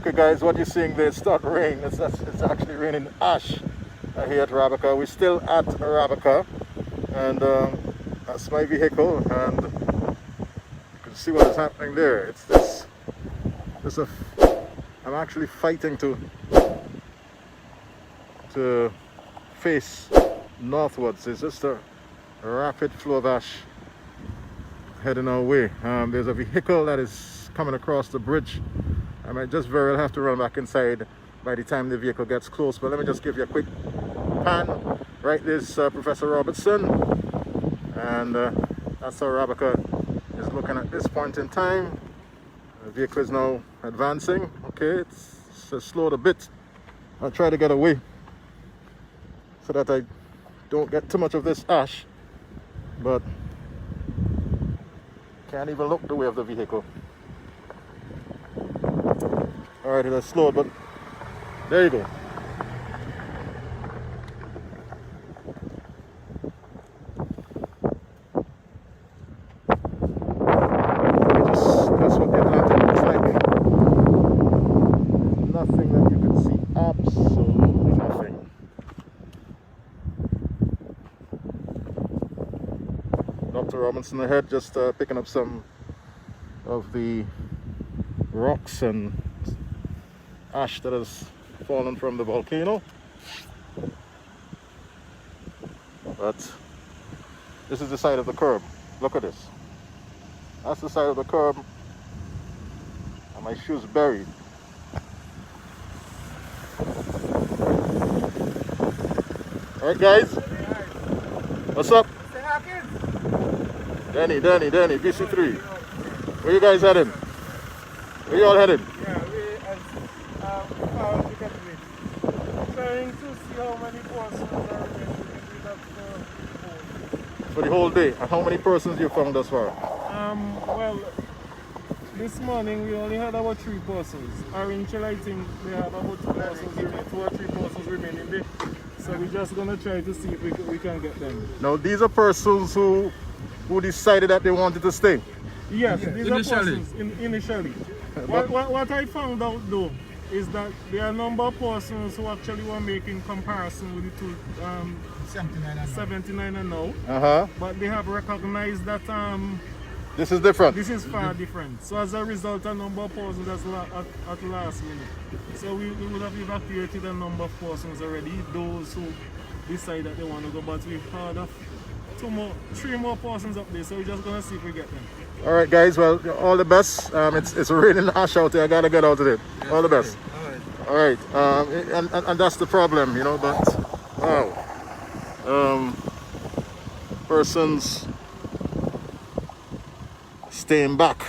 Okay guys, what you're seeing there, it's not rain, it's actually raining ash here at Arabica. We're still at Arabica, and that's my vehicle, and you can see what is happening there. It's this I'm actually fighting to face northwards. It's just a rapid flow of ash heading our way. There's a vehicle that is coming across the bridge. I might just very well have to run back inside by the time the vehicle gets close, but let me just give you a quick pan. Right, there's Professor Robertson, and that's how Arabica is looking at this point in time. The vehicle is now advancing. Okay, it's slowed a bit. I'll try to get away so that I don't get too much of this ash, but can't even look the way of the vehicle. Alright, it has slowed, but there you go. That's what the Atlantic looks like. Nothing that you can see, absolutely nothing. Dr. Robinson ahead, just picking up some of the rocks and ash that has fallen from the volcano. But this is the side of the curb. Look at this. That's the side of the curb, and my shoes buried. Alright guys, what's up? Danny, BC3. Where you guys heading? Where you all headed? Yeah, trying to see how many persons are for the whole day. And how many persons you found thus far? Well, this morning we only had about 3 persons. Eventually I think we have about 2 or 3 persons remaining there. So we're just gonna try to see if we can get them. Now these are persons who decided that they wanted to stay. Yes, these are persons initially. What I found out though is that there are a number of persons who actually were making comparison with the two 79 and now. But they have recognized that this is different. This is far different. So as a result, a number of persons at last minute. So we would have evacuated a number of persons already, those who decide that they want to go, but we've heard of 3 more persons up there, so we're just gonna see if we get them. Alright guys, well, all the best. It's raining ash out there. I gotta get out of it. All the best. Alright, and that's the problem, you know, but wow. Persons staying back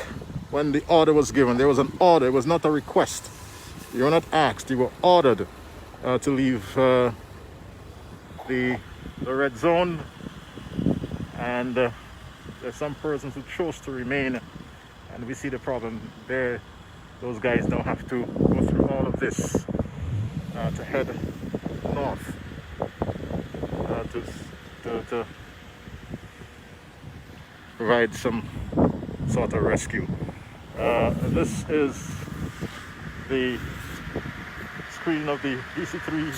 when the order was given. There was an order, it was not a request. You were not asked, you were ordered to leave the red zone, and there's some persons who chose to remain, and we see the problem there. Those guys don't have to go through all of this to head north to provide some sort of rescue. This is the screen of the DC3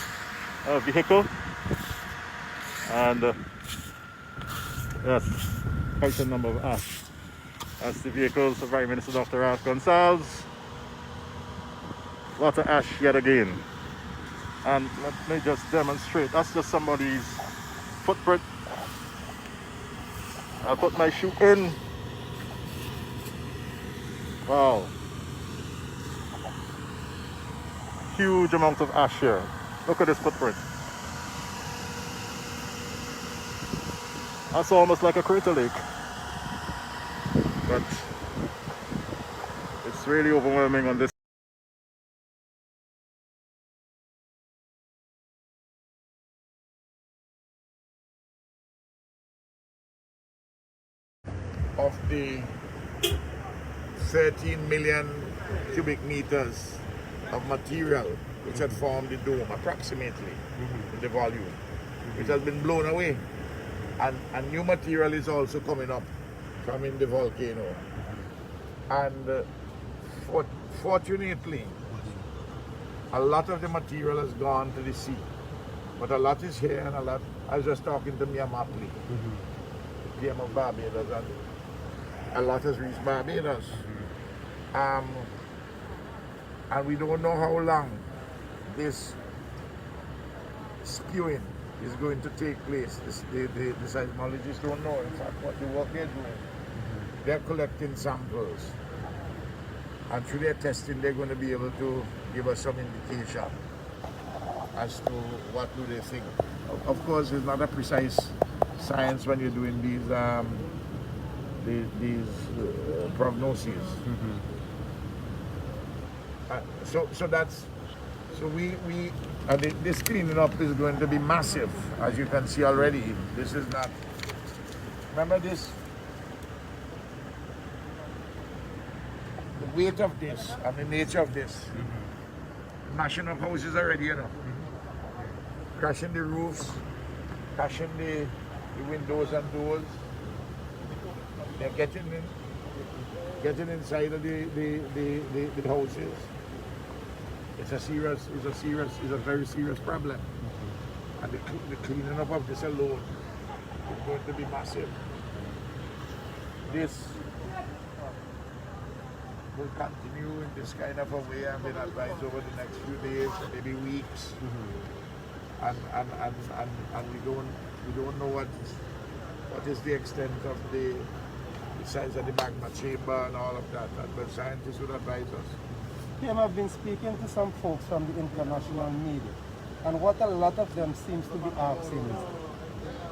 vehicle, and that's quite a number of ash. That's the vehicles of Prime Minister Dr. Ralph Gonsalves. Lot of ash yet again. And let me just demonstrate. That's just somebody's footprint. I'll put my shoe in. Wow. Huge amount of ash here. Look at this footprint. That's almost like a crater lake. But it's really overwhelming on this. Of the 13 million cubic meters of material which had formed the dome, approximately, the volume, which has been blown away. And new material is also coming up from in the volcano. And fortunately, A lot of the material has gone to the sea, but a lot is here and a lot. I was just talking to Mia Motley, the PM of Barbados, and a lot has reached Barbados. And we don't know how long this spewing is going to take place. The seismologists don't know, in fact, what the work they're doing. They're collecting samples. And through their testing, they're going to be able to give us some indication as to what do they think. Of course, it's not a precise science when you're doing these prognoses. This cleaning up is going to be massive, as you can see already. This is not. Remember this. The weight of this and the nature of this. Mashing up houses already, you know. Crashing the roofs, crashing the windows and doors. They're getting inside of the houses. It's a very serious problem. And the cleaning up of this alone is going to be massive. This will continue in this kind of a way. I've been advised over the next few days, maybe weeks. And we don't know what is the extent of the size of the magma chamber and all of that. But scientists would advise us. Kim, I've been speaking to some folks from the international media, and what a lot of them seems to be asking is,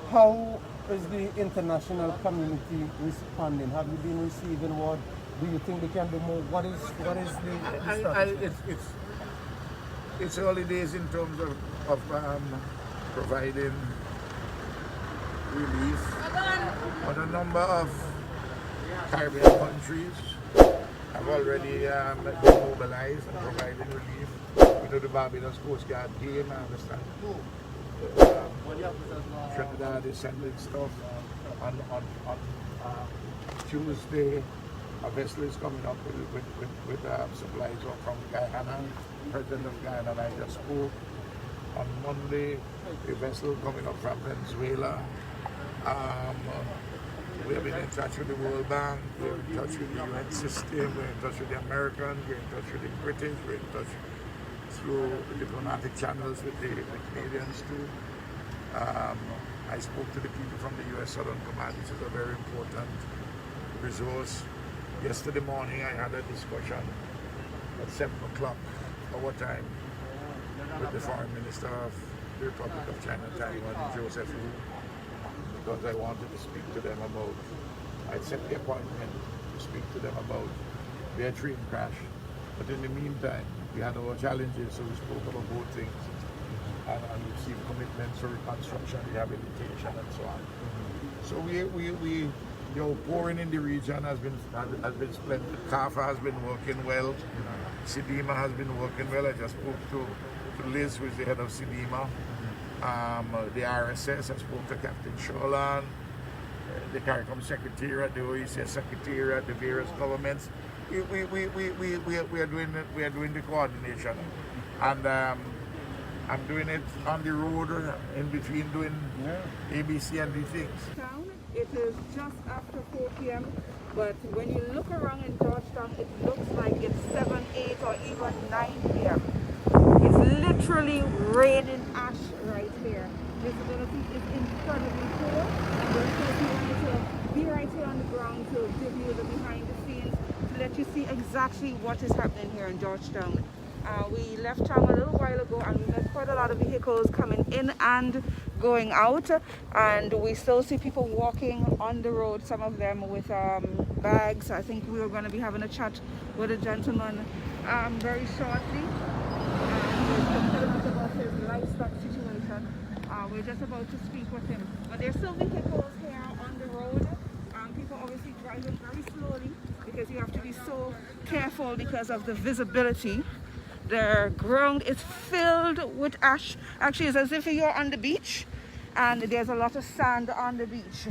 how is the international community responding? Have you been receiving what? Do you think they can do more? What is the strategy? It's early days in terms of providing relief. But a number of Caribbean countries have already been mobilized and providing relief. We know the Barbados Coast Guard came, I understand. Trinidad is sending stuff. On Tuesday, a vessel is coming up with supplies from Guyana. President of Guyana and I just spoke. On Monday, a vessel coming up from Venezuela. We have been in touch with the World Bank, we're in touch with the UN system, we're in touch with the Americans, we're in touch with the British, we're in touch through the diplomatic channels with the Canadians too. I spoke to the people from the US Southern Command, which is a very important resource. Yesterday morning I had a discussion at 7 o'clock our time with the Foreign Minister of the Republic of China, Taiwan, Joseph Wu, because I wanted to speak to them about, I set the appointment to speak to them about their train crash. But in the meantime, we had our challenges, so we spoke about both things and received commitments for reconstruction, rehabilitation, and so on. So we pouring in the region has been splendid. CAFA has been working well. SIDEMA has been working well. I just spoke to Liz, who is the head of SIDEMA. The RSS, I spoke to Captain Sholan, the CARICOM Secretariat, the OECS Secretariat, the various governments. We are doing the coordination, and I'm doing it on the road in between doing ABC and these things. It is just after 4 p.m. But when you look around in Georgetown, it looks like it's 7, 8, or even 9 p.m. It's literally raining ash right here. Visibility is incredibly poor, and we're going to be right here on the ground to give you the behind the scenes to let you see exactly what is happening here in Georgetown. We left town a little while ago and we met quite a lot of vehicles coming in and going out, and we still see people walking on the road, some of them with bags. I think we were going to be having a chat with a gentleman very shortly. He's telling us about his livestock situation. We're just about to speak with him. But there's still vehicles here on the road. People obviously driving very slowly because you have to be so careful because of the visibility. The ground is filled with ash. Actually, it's as if you're on the beach and there's a lot of sand on the beach.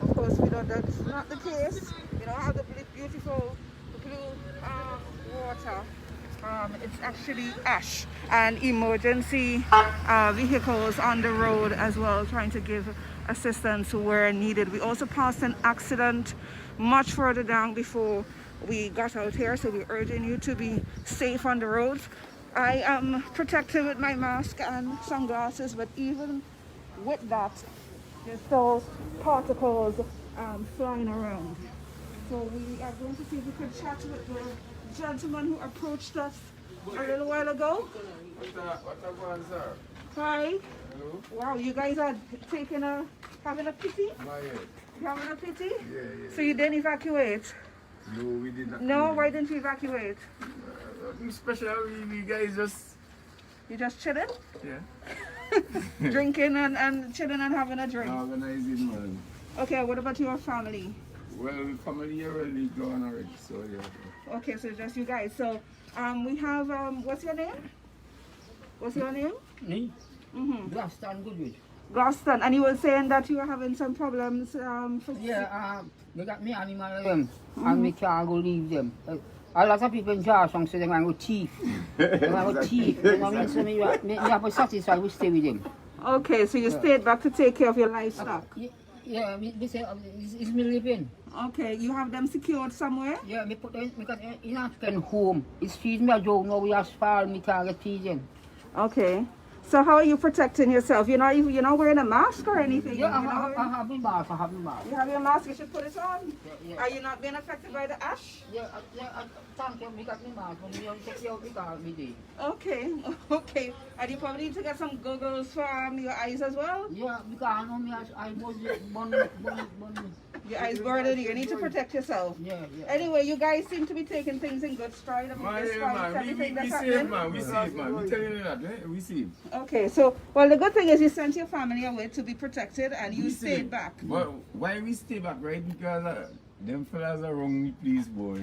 Of course, we know that's not the case. We don't have the beautiful blue water It's actually ash and emergency vehicles on the road as well, trying to give assistance where needed. We also passed an accident much further down before we got out here, so we're urging you to be safe on the roads. I am protected with my mask and sunglasses, but even with that, there's still particles flying around. So we are going to see if we could chat with the gentleman who approached us a little while ago. Hi. Hello? Wow, you guys are having a pity? Not yet. You having a pity? Yeah. So you didn't evacuate? No, we did not. No, why didn't you evacuate? Special, we guys just. You just chilling? Yeah. Drinking and chilling and having a drink? Organizing, man. Okay, what about your family? Well, family already gone already, so yeah. Okay, so just you guys. So we have, what's your name? What's your name? Me? Mm-hmm. Glaston Goodrich. Glaston, and you were saying that you were having some problems for Yeah, they got me animal them, and me can't go leave them. A lot of people in Georgetown say they're going to go thief. They're going to go thief. You know what I mean? So me have to satisfy, we stay with them. Okay, so you stayed back to take care of your livestock. Yeah, me say, it's me living. Okay, you have them secured somewhere? Yeah, me put them, because you not spend home. It's feeding me a joke now, we have spoiled me can't get feeding. Okay. So how are you protecting yourself? You're not wearing a mask or anything? Yeah, I have my mask, You have your mask, you should put it on. Yeah. Are you not being affected by the ash? Yeah, thank you, because my mask, when you take care of me, can't be there. Okay. And you probably need to get some goggles for your eyes as well? Yeah, because I know me, I was born. Your eyes burdened, you need to protect yourself. Yeah. Anyway, you guys seem to be taking things in good stride. I mean, despite everything that's happening. We safe, man. We telling you that, eh? We safe. Okay, so, well, the good thing is you sent your family away to be protected and you stayed back. But why we stay back, right? Because them fellas are wrong me, please, boy.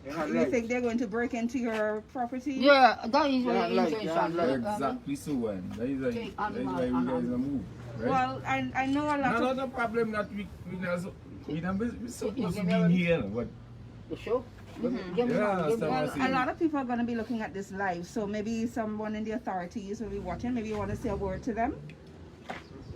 You think they're going to break into your property? Yeah, that is what intention. Exactly so, man. That is why we guys are move. Right? Well, I know a lot of... Another problem that we supposed to be here, but The show? Well, a lot of people are going to be looking at this live, so maybe someone in the authorities will be watching. Maybe you want to say a word to them.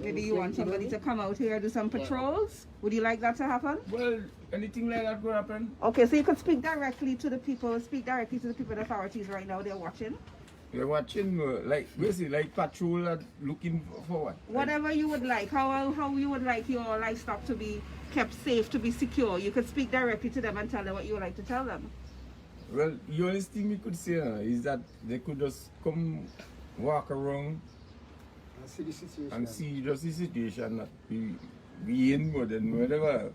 Maybe you want somebody to come out here and do some patrols. Would you like that to happen? well, anything like that could happen. Okay, so you could speak directly to the people, the authorities right now. They're watching. They're watching, like, basically, like patrol are looking for what? Whatever you would like, how you would like your livestock to be kept safe, to be secure. You could speak directly to them and tell them what you would like to tell them. Well, the only thing we could say is that they could just come walk around and see just the situation that we in, but then whatever.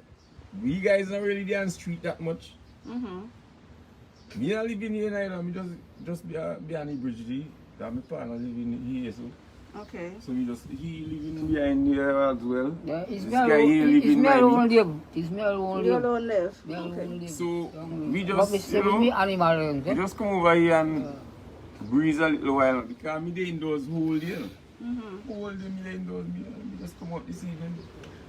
We guys not really there on the street that much. Me not living here neither, me just behind the bridge there. My partner living here, so. Okay. So he living behind here as well. Yeah, it's This guy here living me by alone me. live. It's me alone You live. alone live? Me Okay. alone live. So we But just, me stay with me animal we just come over here and breeze a little while because me dey indoors whole day. Whole day me dey indoors, me just come out this evening.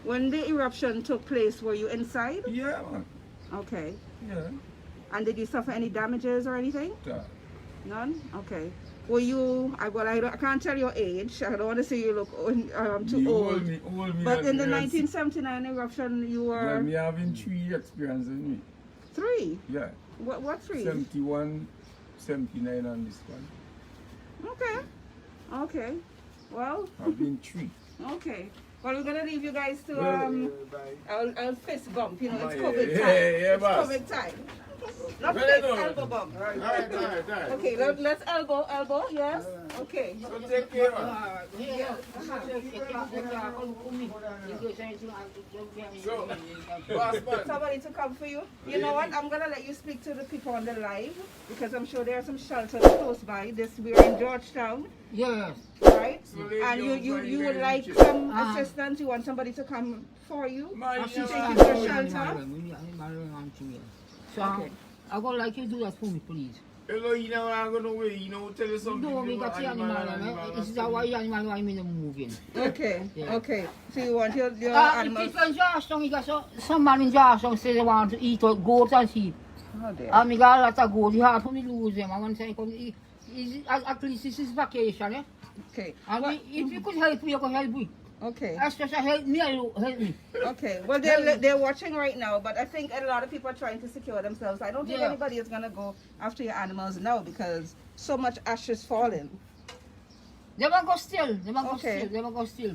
When the eruption took place, were you inside? Yeah, man. Okay. Yeah. And did you suffer any damages or anything? Yeah. None? Okay. Were you, I can't tell your age. I don't want to say you look too old. Hold me But in the like 1979 eruption, you well, were me having 3 experiences in me. 3? Yeah. What 3? 71, 79 and this one. Okay. Well, I've been 3. okay. Well, we're gonna leave you guys to I'll fist bump. You know, it's Yeah, COVID time. yeah, It's boss. COVID time. Not Well, fist, no. elbow bump. Alright. Okay, let's elbow. Yes. Okay. So take care, man. So, boss man. Somebody to come for you. You know what? I'm gonna let you speak to the people on the live because I'm sure there are some shelters close by. We're in Georgetown, Yes. right? So ladies, And you would guys like reach it. some assistance. You want somebody to come for you Man, to you take know, you to a shelter. So Okay. I would like you to do that for me, please. hello, you know, I'm going to wait, tell you something. No, we got the animal. This is why animal I mean moving. Okay. Yeah. Okay. So you want your The animals. people in Georgetown, you got some man in Georgetown say they want to eat goats and sheep. Oh dear. I got a lot of gold. It's hard for me to lose them. I want to say, at least this is vacation, eh? Okay. And Well, if you could help me, you could help me. okay. Especially help me, help me. Okay. Well, they're watching right now, but I think a lot of people are trying to secure themselves. I don't think Yeah. anybody is gonna go after your animals now because so much ash is falling. They will go still. They will go Okay. still. They will go still.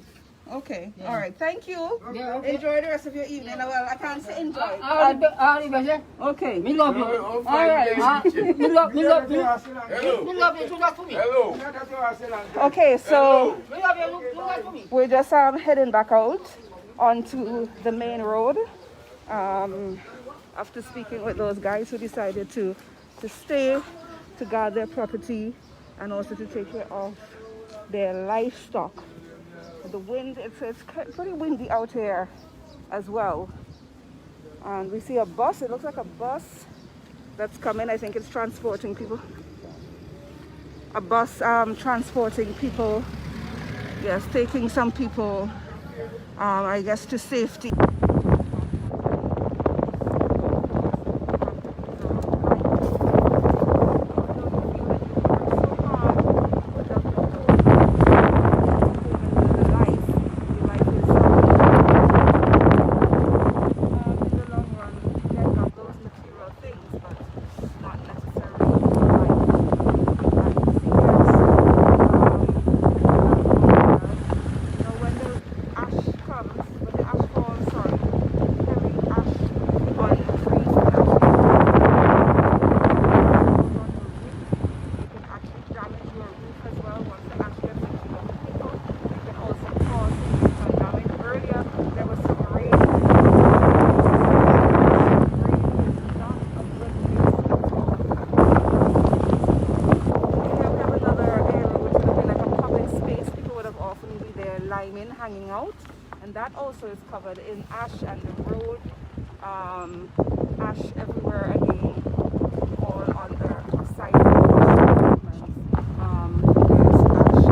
Okay. Yeah. All right. Thank you. Yeah, okay. Enjoy the rest of your evening. Well, I can't say enjoy. All the best. Okay. Me love you. All right. Me love you. Hello. Me love you. Do that for me. Hello. Okay. So Me love you. Do that for me. we're just heading back out onto the main road. After speaking with those guys who decided to stay to guard their property and also to take care of their livestock. The wind, it's pretty windy out here as well. And we see a bus, it looks like a bus that's coming. I think it's transporting people. A bus transporting people, yes, taking some people, I guess, to safety. Hanging out, and that also is covered in ash, and the road ash everywhere again, all on the side of the there's ash.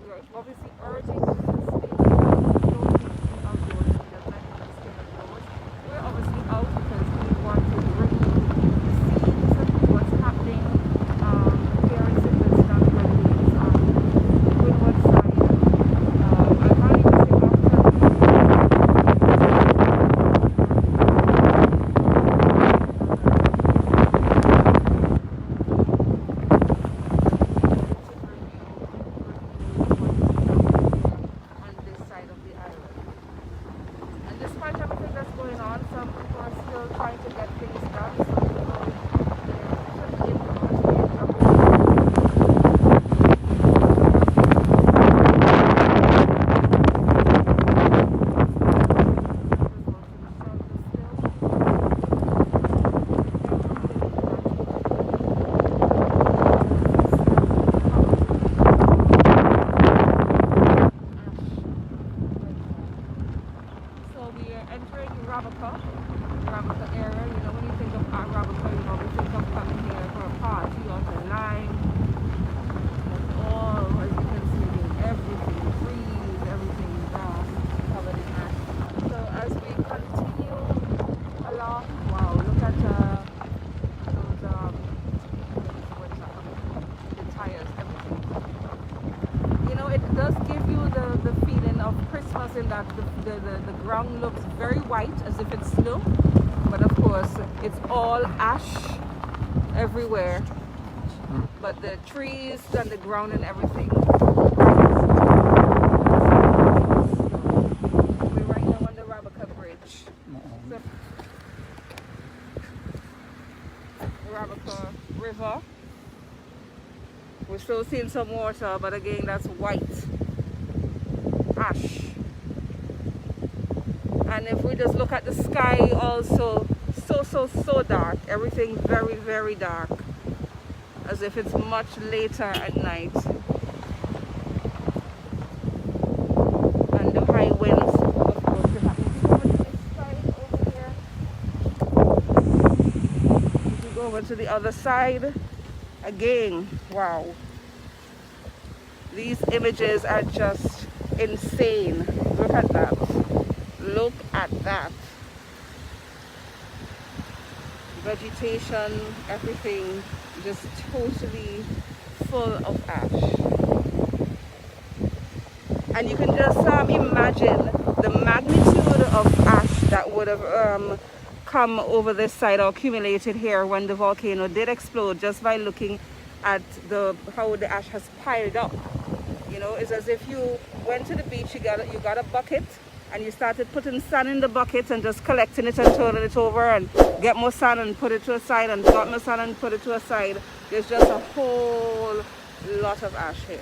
We're obviously urging people to stay outdoors. We're obviously out because we want to bring you the scenes of what's happening here in Silverstone, Windward side. I can't even say on this side of the island. And despite everything that's going on, some people are still trying to get things done. Some people So we are entering Rabaca area. You know, when you think of Rabaca, you know, we think of coming here for a party on the line. That's all, as you can see, everything, trees, everything covered in ash. So as we continue along, wow, look at those, the tires, everything. You know, it does give you the feeling of Christmas in that the ground looks very white as if it's snow, but of course it's all ash everywhere, but the trees and the ground and everything. We're right now on the Rabaca Bridge. So, Rabaca River. We're still seeing some water, but again, that's white ash. And if we just look at the sky, also so dark. Everything very, very dark, as if it's much later at night. And the high winds, of course, we're having on this side over here. If we go over to the other side, again, wow. These images are just insane. Look at that. Look at that. Vegetation, everything just totally full of ash. And you can just imagine the magnitude of ash that would have come over this side or accumulated here when the volcano did explode, just by looking at how the ash has piled up. You know, it's as if you went to the beach, you got a bucket, and you started putting sand in the bucket and just collecting it and turning it over and get more sand and put it to a side and got more sand and put it to a side. There's just a whole lot of ash here.